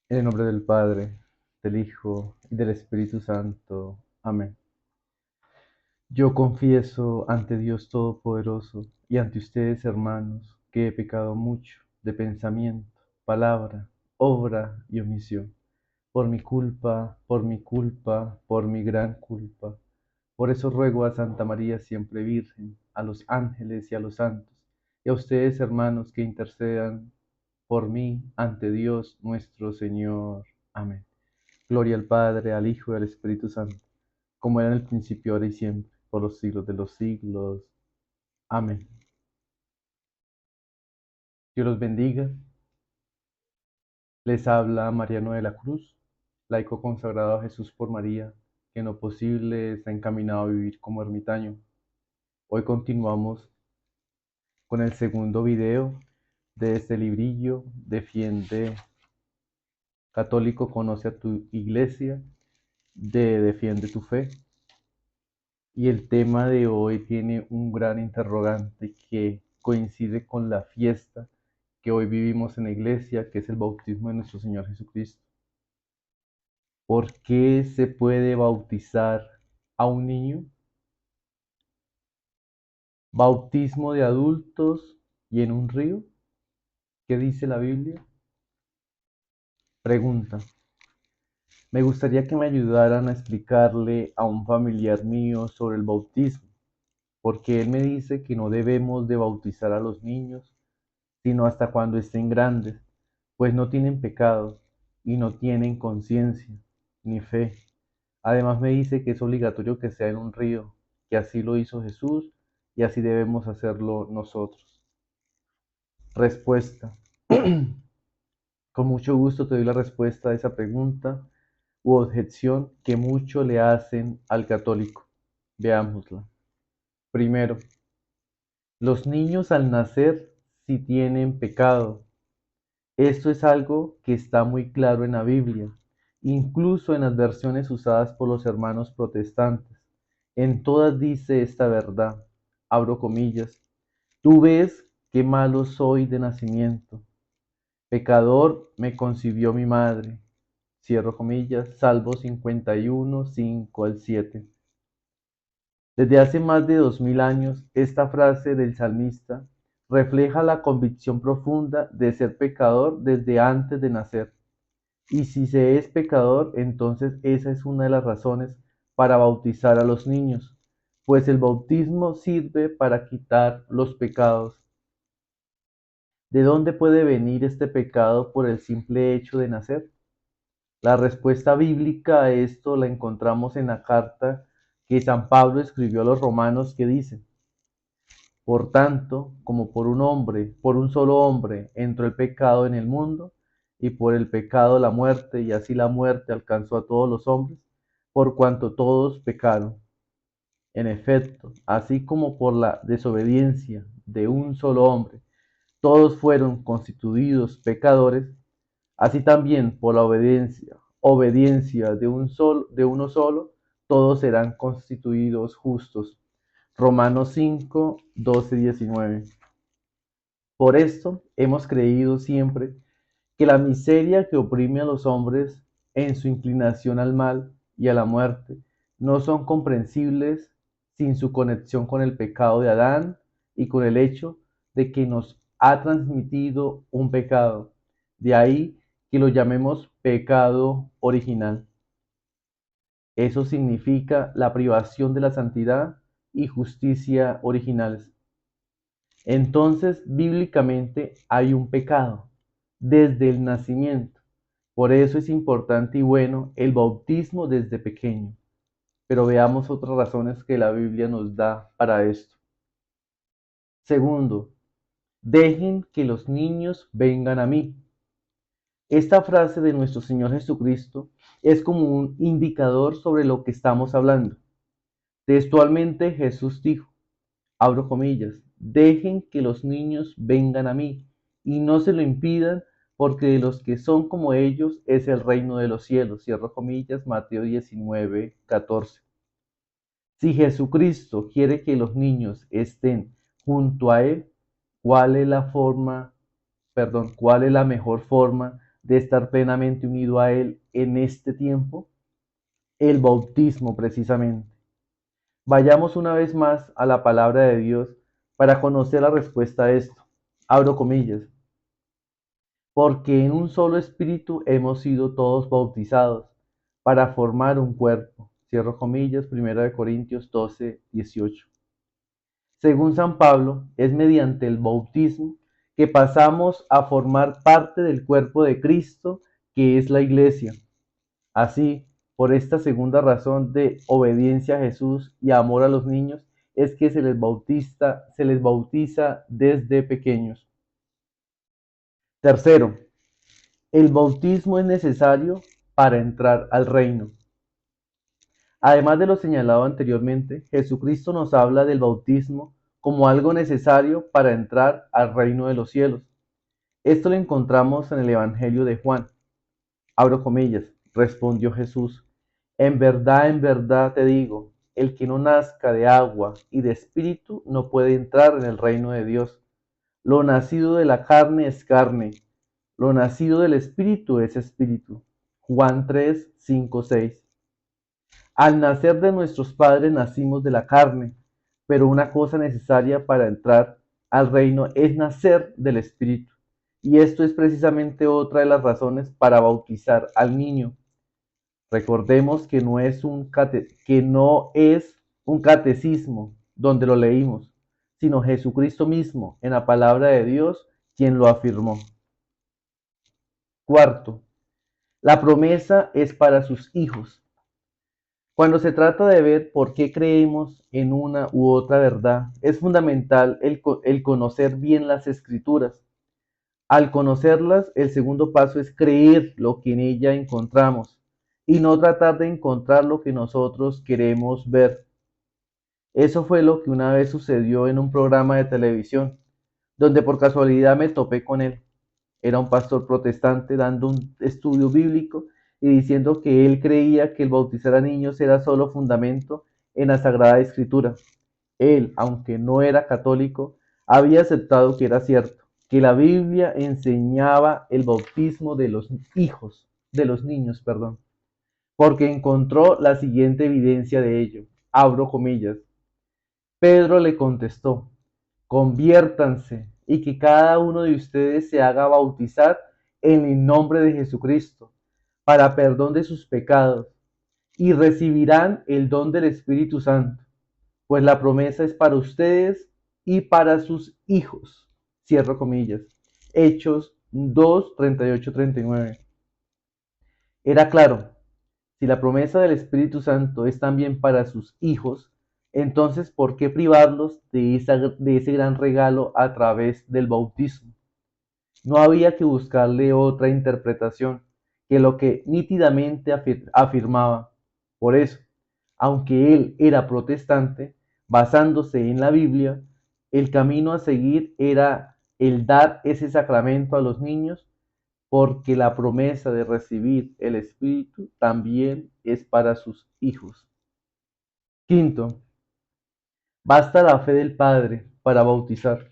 En el nombre del Padre, del Hijo y del Espíritu Santo. Amén. Yo confieso ante Dios Todopoderoso y ante ustedes, hermanos, que he pecado mucho de pensamiento, palabra, obra y omisión, por mi culpa, por mi gran culpa. Por eso ruego a Santa María siempre Virgen, a los ángeles y a los santos, y a ustedes, hermanos, que intercedan por mí ante Dios nuestro Señor. Amén. Gloria al Padre, al Hijo y al Espíritu Santo, como era en el principio, ahora y siempre, por los siglos de los siglos. Amén. Dios los bendiga. Les habla Mariano de la Cruz, laico consagrado a Jesús por María, que en lo posible está encaminado a vivir como ermitaño. Hoy continuamos con el segundo video de este librillo, Defiende Católico, conoce a tu iglesia, de Defiende tu fe. Y el tema de hoy tiene un gran interrogante que coincide con la fiesta que hoy vivimos en la iglesia, que es el bautismo de nuestro Señor Jesucristo. ¿Por qué se puede bautizar a un niño? Bautismo de adultos y en un río. ¿Qué dice la Biblia? Pregunta. Me gustaría que me ayudaran a explicarle a un familiar mío sobre el bautismo, porque él me dice que no debemos de bautizar a los niños sino hasta cuando estén grandes, pues no tienen pecado y no tienen conciencia ni fe. Además me dice que es obligatorio que sea en un río, que así lo hizo Jesús y así debemos hacerlo nosotros. Respuesta. Con mucho gusto te doy la respuesta a esa pregunta u objeción que mucho le hacen al católico. Veámosla. Primero, los niños al nacer sí tienen pecado. Esto es algo que está muy claro en la Biblia, incluso en las versiones usadas por los hermanos protestantes. En todas dice esta verdad, abro comillas, tú ves qué malo soy de nacimiento, pecador me concibió mi madre, cierro comillas, Salmo 51, 5 al 7. Desde hace más de 2000 años, esta frase del salmista refleja la convicción profunda de ser pecador desde antes de nacer. Y si se es pecador, entonces esa es una de las razones para bautizar a los niños, pues el bautismo sirve para quitar los pecados. ¿De dónde puede venir este pecado por el simple hecho de nacer? La respuesta bíblica a esto la encontramos en la carta que San Pablo escribió a los romanos que dice, por tanto, como por un solo hombre entró el pecado en el mundo, y por el pecado la muerte, y así la muerte alcanzó a todos los hombres, por cuanto todos pecaron. En efecto, así como por la desobediencia de un solo hombre, todos fueron constituidos pecadores, así también por la obediencia de uno solo, todos serán constituidos justos. Romanos 5, 12, 19. Por esto hemos creído siempre que la miseria que oprime a los hombres en su inclinación al mal y a la muerte no son comprensibles sin su conexión con el pecado de Adán y con el hecho de que nos ha transmitido un pecado. De ahí que lo llamemos pecado original. Eso significa la privación de la santidad y justicia originales. Entonces, bíblicamente hay un pecado desde el nacimiento. Por eso es importante y bueno el bautismo desde pequeño. Pero veamos otras razones que la Biblia nos da para esto. Segundo, dejen que los niños vengan a mí. Esta frase de nuestro Señor Jesucristo es como un indicador sobre lo que estamos hablando. Textualmente Jesús dijo, abro comillas, dejen que los niños vengan a mí y no se lo impidan, porque de los que son como ellos es el reino de los cielos. Cierro comillas, Mateo 19, 14. Si Jesucristo quiere que los niños estén junto a Él, ¿cuál es la forma, cuál es la mejor forma de estar plenamente unido a Él en este tiempo? El bautismo, precisamente. Vayamos una vez más a la palabra de Dios para conocer la respuesta a esto. Abro comillas. Porque en un solo espíritu hemos sido todos bautizados para formar un cuerpo. Cierro comillas, 1 Corintios 12:18. Según San Pablo, es mediante el bautismo que pasamos a formar parte del cuerpo de Cristo, que es la Iglesia. Así, por esta segunda razón de obediencia a Jesús y amor a los niños, es que se les bautiza desde pequeños. Tercero, el bautismo es necesario para entrar al reino. Además de lo señalado anteriormente, Jesucristo nos habla del bautismo como algo necesario para entrar al reino de los cielos. Esto lo encontramos en el Evangelio de Juan. Abro comillas, respondió Jesús, en verdad te digo, el que no nazca de agua y de espíritu no puede entrar en el reino de Dios. Lo nacido de la carne es carne, lo nacido del espíritu es espíritu. Juan 3, 5, 6. Al nacer de nuestros padres nacimos de la carne, pero una cosa necesaria para entrar al reino es nacer del espíritu. Y esto es precisamente otra de las razones para bautizar al niño. Recordemos que no es un catecismo donde lo leímos, sino Jesucristo mismo en la palabra de Dios quien lo afirmó. Cuarto, la promesa es para sus hijos. Cuando se trata de ver por qué creemos en una u otra verdad, es fundamental el conocer bien las escrituras. Al conocerlas, el segundo paso es creer lo que en ella encontramos y no tratar de encontrar lo que nosotros queremos ver. Eso fue lo que una vez sucedió en un programa de televisión, donde por casualidad me topé con él. Era un pastor protestante dando un estudio bíblico y diciendo que él creía que el bautizar a niños era solo fundamento en la Sagrada Escritura. Él, aunque no era católico, había aceptado que era cierto, que la Biblia enseñaba el bautismo de los niños, porque encontró la siguiente evidencia de ello. Abro comillas. Pedro le contestó, conviértanse y que cada uno de ustedes se haga bautizar en el nombre de Jesucristo para perdón de sus pecados y recibirán el don del Espíritu Santo, pues la promesa es para ustedes y para sus hijos. Cierro comillas. Hechos 2, 38, 39. Era claro, si la promesa del Espíritu Santo es también para sus hijos, entonces ¿por qué privarlos de ese gran regalo a través del bautismo? No había que buscarle otra interpretación que lo que nítidamente afirmaba. Por eso, aunque él era protestante, basándose en la Biblia, el camino a seguir era el dar ese sacramento a los niños, porque la promesa de recibir el Espíritu también es para sus hijos. Quinto, basta la fe del Padre para bautizar.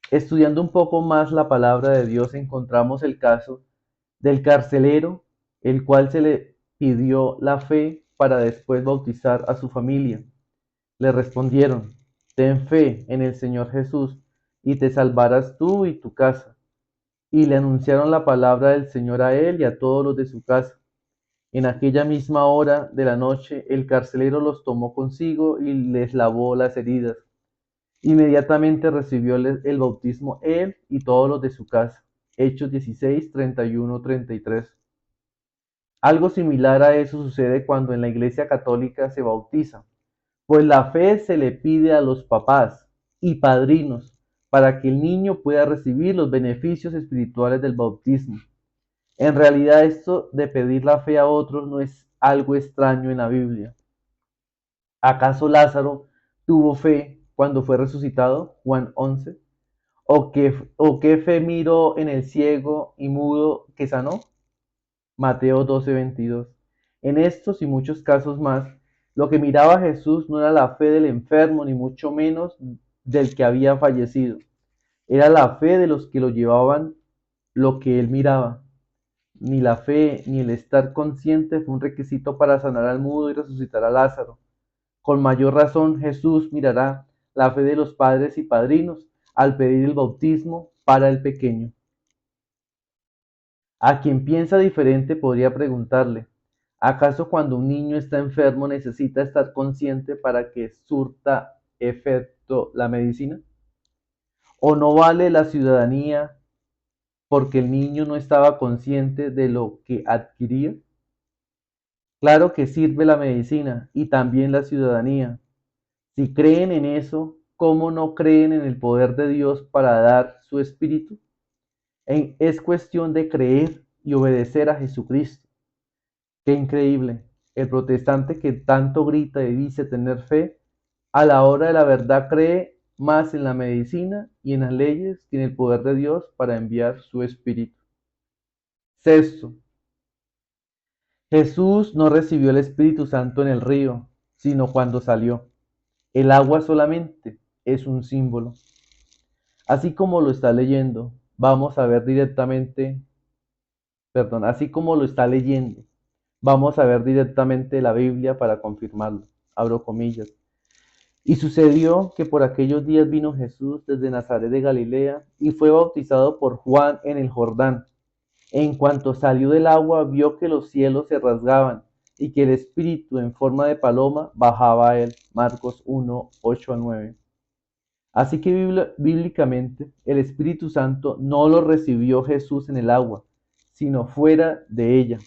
Estudiando un poco más la palabra de Dios encontramos el caso del carcelero, el cual se le pidió la fe para después bautizar a su familia. Le respondieron, ten fe en el Señor Jesús y te salvarás tú y tu casa. Y le anunciaron la palabra del Señor a él y a todos los de su casa. En aquella misma hora de la noche el carcelero los tomó consigo y les lavó las heridas. Inmediatamente recibió el bautismo él y todos los de su casa. Hechos 16, 31, 33. Algo similar a eso sucede cuando en la Iglesia Católica se bautiza, pues la fe se le pide a los papás y padrinos para que el niño pueda recibir los beneficios espirituales del bautismo. En realidad esto de pedir la fe a otros no es algo extraño en la Biblia. ¿Acaso Lázaro tuvo fe cuando fue resucitado? Juan 11. ¿O qué fe miró en el ciego y mudo que sanó? Mateo 12:22. En estos y muchos casos más, lo que miraba Jesús no era la fe del enfermo, ni mucho menos del que había fallecido. Era la fe de los que lo llevaban lo que él miraba. ni la fe, ni el estar consciente fue un requisito para sanar al mudo y resucitar a Lázaro. Con mayor razón Jesús mirará la fe de los padres y padrinos al pedir el bautismo para el pequeño. A quien piensa diferente podría preguntarle, ¿acaso cuando un niño está enfermo necesita estar consciente para que surta efecto la medicina? ¿O no vale la ciudadanía porque el niño no estaba consciente de lo que adquiría? Claro que sirve la medicina y también la ciudadanía. Si creen en eso, ¿cómo no creen en el poder de Dios para dar su espíritu? Es cuestión de creer y obedecer a Jesucristo. Qué increíble. El protestante que tanto grita y dice tener fe, a la hora de la verdad cree más en la medicina y en las leyes que en el poder de Dios para enviar su espíritu. Sexto, Jesús no recibió el Espíritu Santo en el río, sino cuando salió. El agua solamente es un símbolo. Así como lo está leyendo, vamos a ver directamente, perdón, así como lo está leyendo, vamos a ver directamente la Biblia para confirmarlo. Abro comillas. Y sucedió que por aquellos días vino Jesús desde Nazaret de Galilea y fue bautizado por Juan en el Jordán. En cuanto salió del agua, vio que los cielos se rasgaban y que el Espíritu en forma de paloma bajaba a él. Marcos 1, 8 a 9. Así que bíblicamente el Espíritu Santo no lo recibió Jesús en el agua, sino fuera de ella.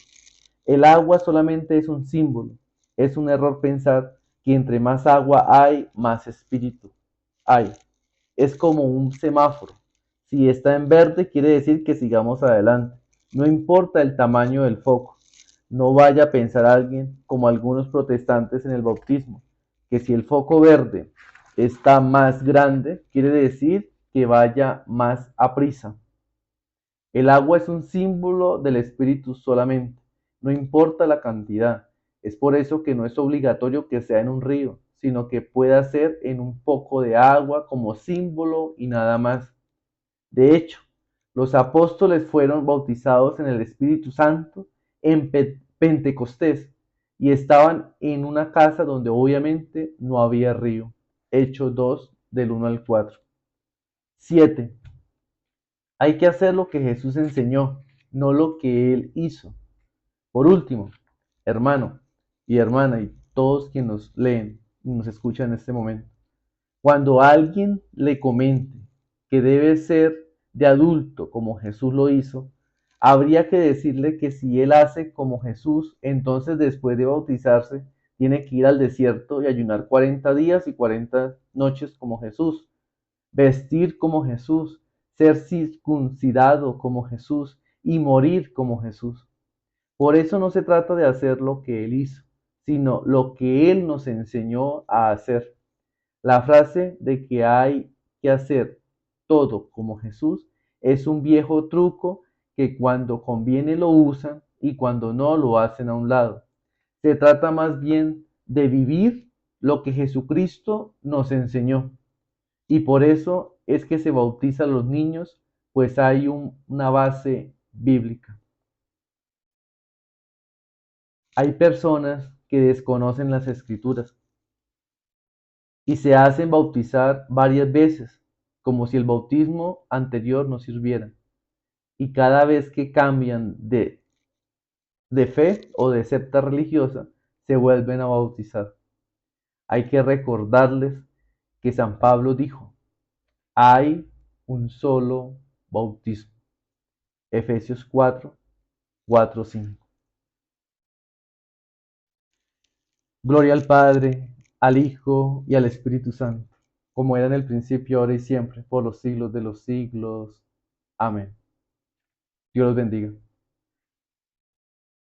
El agua solamente es un símbolo. Es un error pensar que entre más agua hay, más espíritu hay. Es como un semáforo. Si está en verde, quiere decir que sigamos adelante. No importa el tamaño del foco. No vaya a pensar alguien, como algunos protestantes en el bautismo, que si el foco verde está más grande, quiere decir que vaya más a prisa. El agua es un símbolo del Espíritu solamente, no importa la cantidad. Es por eso que no es obligatorio que sea en un río, sino que pueda ser en un poco de agua como símbolo y nada más. De hecho, los apóstoles fueron bautizados en el Espíritu Santo en Pentecostés y estaban en una casa donde obviamente no había río. Hechos 2 del 1 al 4. 7. Hay que hacer lo que Jesús enseñó, no lo que Él hizo. Por último, hermano y hermana y todos quienes nos leen y nos escuchan en este momento, cuando alguien le comente que debe ser de adulto como Jesús lo hizo, habría que decirle que si él hace como Jesús, entonces después de bautizarse, tiene que ir al desierto y ayunar 40 días y 40 noches como Jesús, vestir como Jesús, ser circuncidado como Jesús y morir como Jesús. Por eso no se trata de hacer lo que Él hizo, sino lo que Él nos enseñó a hacer. La frase de que hay que hacer todo como Jesús es un viejo truco que cuando conviene lo usan y cuando no lo hacen a un lado. Se trata más bien de vivir lo que Jesucristo nos enseñó. Y por eso es que se bautiza a los niños, pues hay una base bíblica. Hay personas que desconocen las escrituras y se hacen bautizar varias veces, como si el bautismo anterior no sirviera. Y cada vez que cambian de fe o de secta religiosa, se vuelven a bautizar. Hay que recordarles que San Pablo dijo, hay un solo bautismo. Efesios 4, 4, 5. Gloria al Padre, al Hijo y al Espíritu Santo, como era en el principio, ahora y siempre, por los siglos de los siglos. Amén. Dios los bendiga.